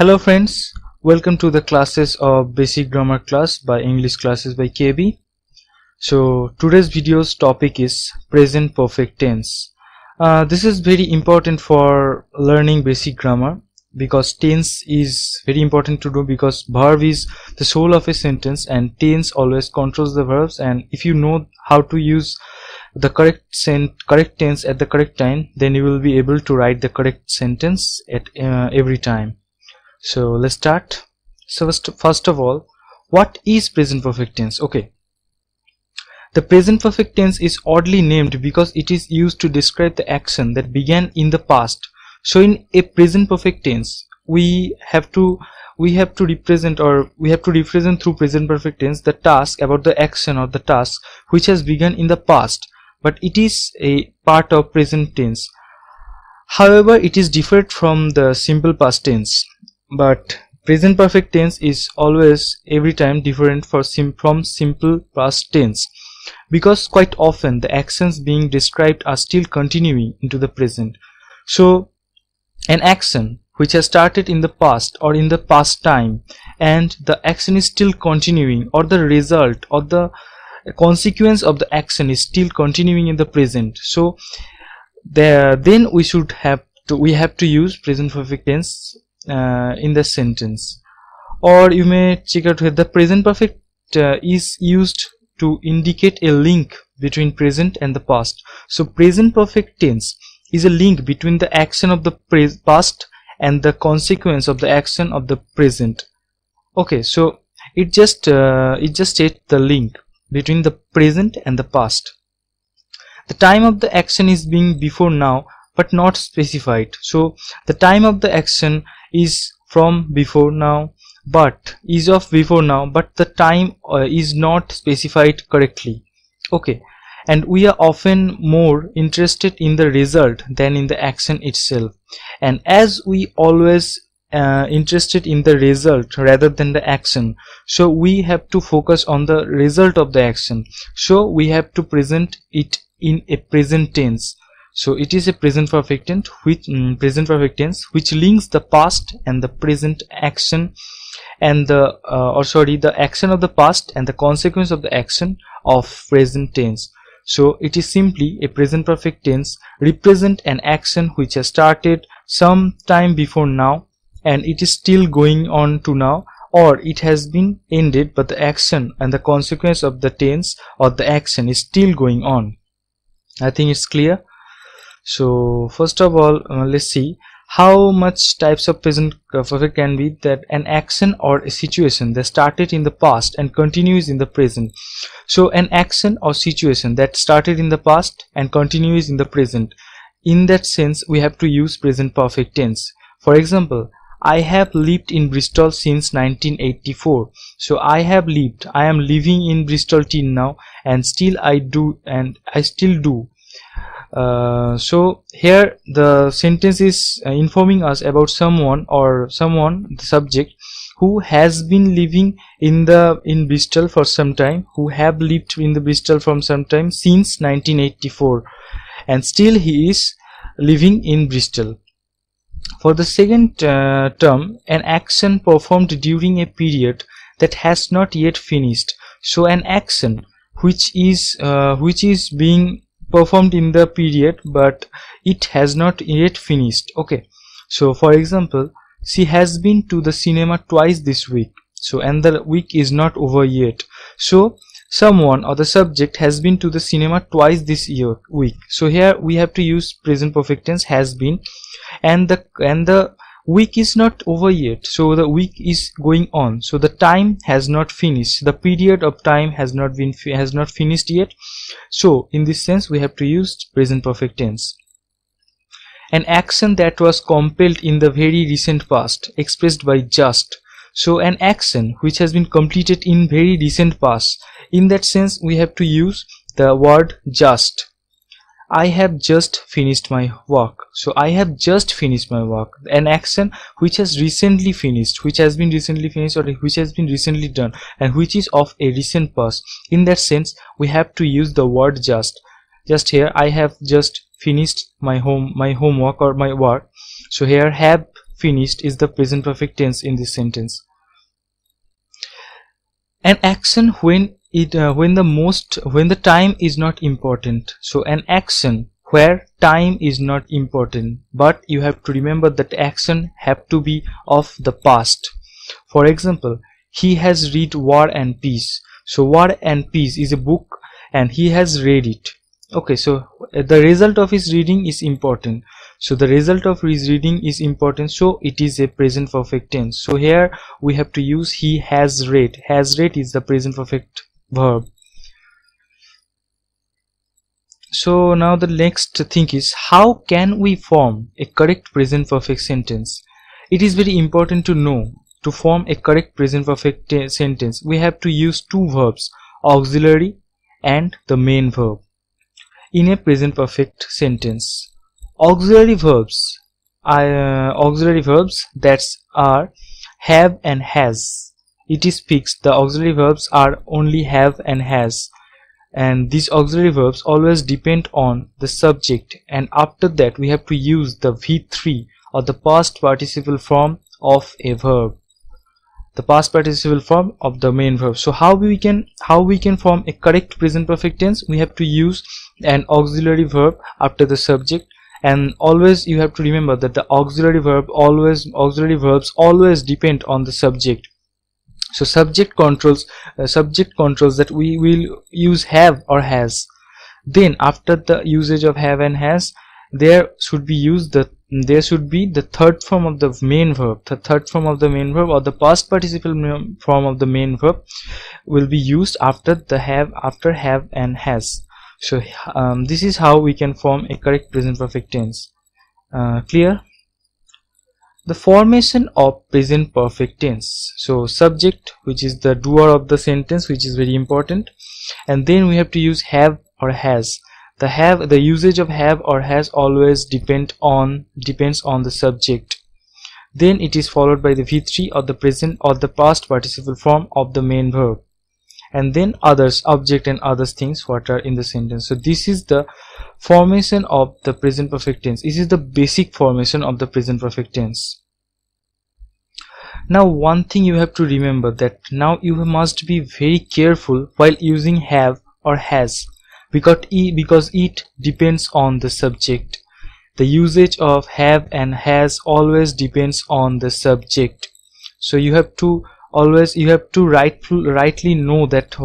Hello friends, welcome to the classes of Basic Grammar class by English Classes by KB. So today's video's topic is present perfect tense. This is very important for learning basic grammar because tense is very important to do, because verb is the soul of a sentence and tense always controls the verbs, and if you know how to use the correct tense at the correct time, then you will be able to write the correct sentence at every time. So let's start. So first of all, what is present perfect tense? Okay, the present perfect tense is oddly named because it is used to describe the action that began in the past. So in a present perfect tense, we have to represent through present perfect tense the task about the action or the task which has begun in the past, but it is a part of present tense. However, it is different from the simple past tense. But present perfect tense is always every time different from simple past tense, because quite often the actions being described are still continuing into the present. So an action which has started in the past or in the past time and the action is still continuing, or the result or the consequence of the action is still continuing in the present, so then we have to use present perfect tense in the sentence. Or you may check out here, the present perfect is used to indicate a link between present and the past. So present perfect tense is a link between the action of the past and the consequence of the action of the present. Okay, so it just states the link between the present and the past. The time of the action is being before now but not specified. So the time of the action is from before now, but is of before now, but the time is not specified correctly. Okay, and we are often more interested in the result than in the action itself, and as we always interested in the result rather than the action, so we have to focus on the result of the action, so we have to present it in a present tense. So it is a present perfect tense which links the past and the present action and the action of the past and the consequence of the action of present tense. So it is simply a present perfect tense represent an action which has started some time before now and it is still going on to now, or it has been ended but the action and the consequence of the tense or the action is still going on. I think it's clear. So first of all, let's see how much types of present perfect can be. That an action or a situation that started in the past and continues in the present. So an action or situation that started in the past and continues in the present, in that sense we have to use present perfect tense. For example, I have lived in Bristol since 1984. So I am living in Bristol till now, and still I do, and I still do. So here the sentence is informing us about the subject who has been living in Bristol for some time, who have lived in the Bristol from some time since 1984, and still he is living in Bristol. For the second term, an action performed during a period that has not yet finished. So an action which is being performed in the period but it has not yet finished. Okay, so for example, she has been to the cinema twice this week. So and the week is not over yet. So someone or the subject has been to the cinema twice this week. So here we have to use present perfect tense has been, and the week is not over yet, so the week is going on, so the time has not finished, the period of time has not finished yet. So in this sense we have to use present perfect tense. An action that was completed in the very recent past, expressed by just. So an action which has been completed in very recent past, in that sense we have to use the word just. I have just finished my work. So I have just finished my work. An action which has recently finished, which has been recently finished, or which has been recently done, and which is of a recent past. In that sense, we have to use the word just. Just here, I have just finished my homework or my work. So here, have finished is the present perfect tense in this sentence. An action when the time is not important. So an action where time is not important, but you have to remember that action have to be of the past. For example, he has read War and Peace. So War and Peace is a book and he has read it. Okay, so the result of his reading is important. So the result of his reading is important, so it is a present perfect tense. So here we have to use he has read. Has read is the present perfect verb. So now the next thing is, how can we form a correct present perfect sentence? It is very important to know, to form a correct present perfect sentence we have to use two verbs, auxiliary and the main verb, in a present perfect sentence. Auxiliary verbs that are have and has. It is fixed. The auxiliary verbs are only have and has, and these auxiliary verbs always depend on the subject, and after that we have to use the V3 or the past participle form of a verb, the past participle form of the main verb. So how we can form a correct present perfect tense? We have to use an auxiliary verb after the subject, and always you have to remember that the auxiliary verbs always depend on the subject. So subject controls that we will use have or has. Then after the usage of have and has, there should be the third form of the main verb. The third form of the main verb, or the past participle form of the main verb, will be used after have and has. So this is how we can form a correct present perfect tense. Clear? The formation of present perfect tense. So subject, which is the doer of the sentence, which is very important, and then we have to use have or has. The usage of have or has always depends on the subject. Then it is followed by the V3 or the present or the past participle form of the main verb, and then others, object and other things what are in the sentence. So this is the formation of the present perfect tense. This is the basic formation of the present perfect tense. Now one thing you have to remember, that now you must be very careful while using have or has, because it depends on the subject. The usage of have and has always depends on the subject. So you have to rightly know that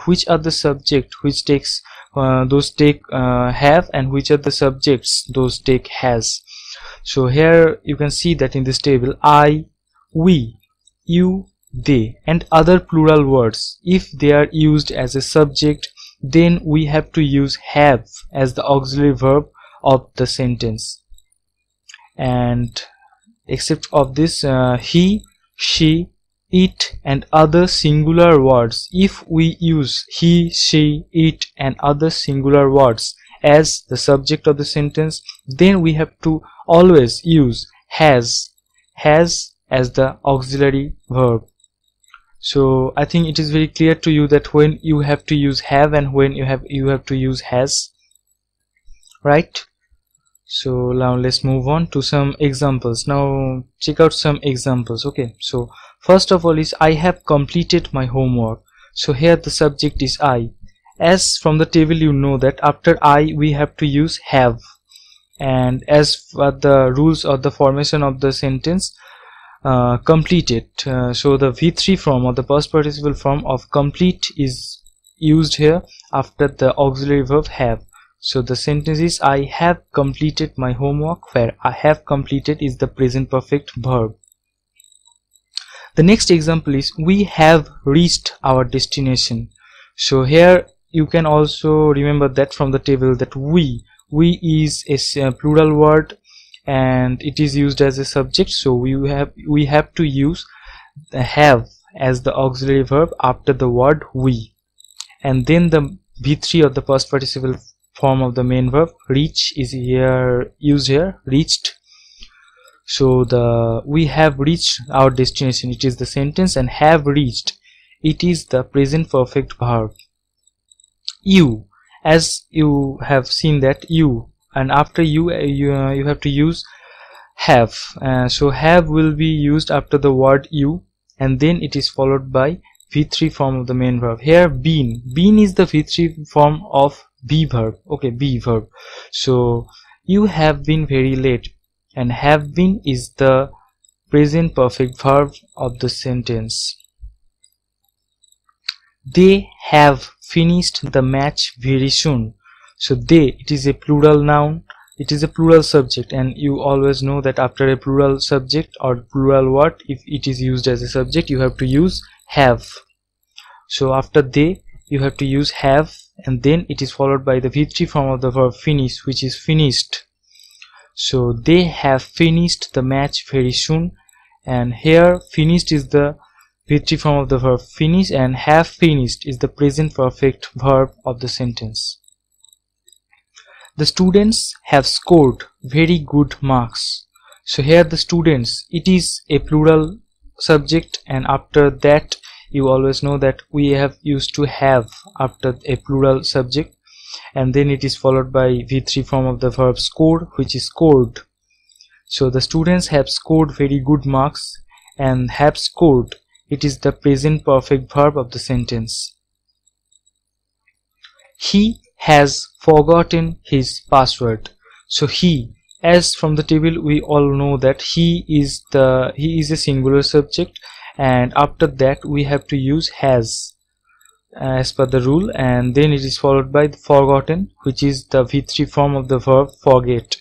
which are the subject which takes have, and which are the subjects those take has. So here you can see that in this table, I, we, you, they and other plural words, if they are used as a subject, then we have to use have as the auxiliary verb of the sentence. And except of this, he, she, it and other singular words, if we use he, she, it and other singular words as the subject of the sentence, then we have to always use has as the auxiliary verb. So I think it is very clear to you that when you have to use have and when you have to use has, right? So now let's move on to some examples. Now check out some examples. Okay, so first of all is, I have completed my homework. So here the subject is I. As from the table you know that after I we have to use have, and as for the rules of the formation of the sentence, completed, so the V3 form or the past participle form of complete is used here after the auxiliary verb have. So the sentence is, I have completed my homework, where I have completed is the present perfect verb. The next example is, we have reached our destination. So here you can also remember that from the table that we is a plural word and it is used as a subject, so we have to use the have as the auxiliary verb after the word we, and then the V3 or the past participle form of the main verb reach is here used here, reached. So the we have reached our destination, it is the sentence, and have reached, it is the present perfect verb. You, as you have seen that you, and after you have to use have. So have will be used after the word you, and then it is followed by V3 form of the main verb. Here been is the V3 form of be verb. Okay, be verb. So you have been very late, and have been is the present perfect verb of the sentence. They have finished the match very soon. So they, it is a plural noun, it is a plural subject, and you always know that after a plural subject or plural word, if it is used as a subject, you have to use have. So after they, you have to use have, and then it is followed by the V3 form of the verb finish, which is finished. So they have finished the match very soon, and here finished is the V3 form of the verb finish, and have finished is the present perfect verb of the sentence. The students have scored very good marks. So here the students, it is a plural subject, and after that you always know that we have used to have after a plural subject, and then it is followed by V3 form of the verb scored, which is scored. So the students have scored very good marks, and have scored, it is the present perfect verb of the sentence. He has forgotten his password. So he, as from the table we all know that he is a singular subject, and after that we have to use has as per the rule, and then it is followed by the forgotten, which is the V3 form of the verb forget.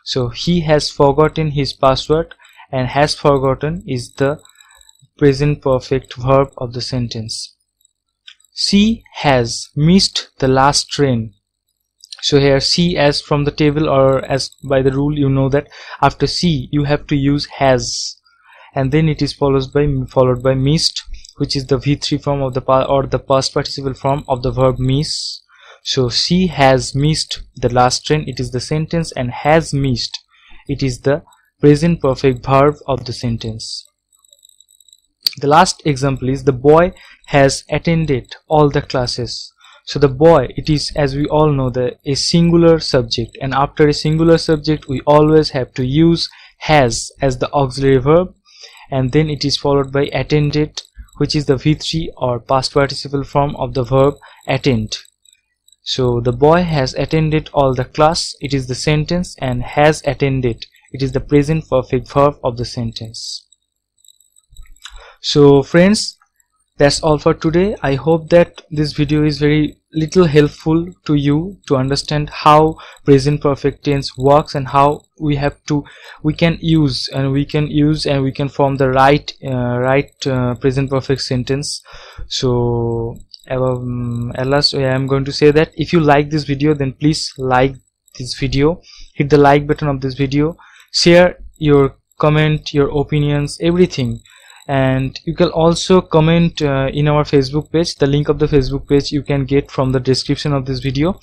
So he has forgotten his password, and has forgotten is the present perfect verb of the sentence. She has missed the last train. So here she, as from the table or as by the rule, you know that after she you have to use has, and then it is followed by missed, which is the V3 form of the past participle form of the verb miss. So she has missed the last train, it is the sentence, and has missed, it is the present perfect verb of the sentence. The last example is the boy has attended all the classes. So the boy, it is, as we all know, a singular subject, and after a singular subject we always have to use has as the auxiliary verb, and then it is followed by attended, which is the V3 or past participle form of the verb attend. So the boy has attended all the class, it is the sentence, and has attended, it is the present perfect verb of the sentence. So friends, that's all for today. I hope that this video is very little helpful to you to understand how present perfect tense works, and how we can use and we can form the right present perfect sentence. So at last I am going to say that if you like this video, then please like this video, hit the like button of this video, share your comment, your opinions, everything. And you can also comment in our Facebook page. The link of the Facebook page you can get from the description of this video.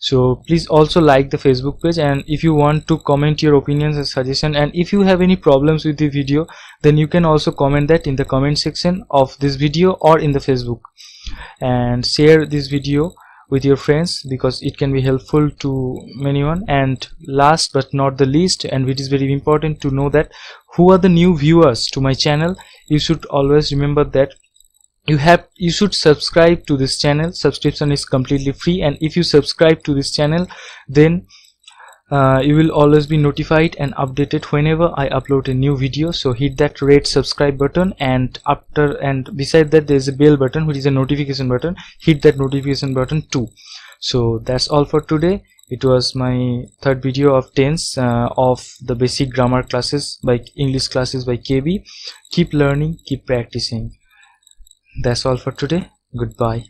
So please also like the Facebook page, and if you want to comment your opinions and suggestion, and if you have any problems with the video, then you can also comment that in the comment section of this video or in the Facebook, and share this video with your friends, because it can be helpful to anyone. And last but not the least, and it is very important to know that who are the new viewers to my channel, you should always remember that you should subscribe to this channel. Subscription is completely free, and if you subscribe to this channel, then you will always be notified and updated whenever I upload a new video. So hit that red subscribe button, and beside that there is a bell button, which is a notification button. Hit that notification button too. So that's all for today. It was my third video of tense of the basic grammar classes by English classes by KB. Keep learning, keep practicing. That's all for today. Goodbye.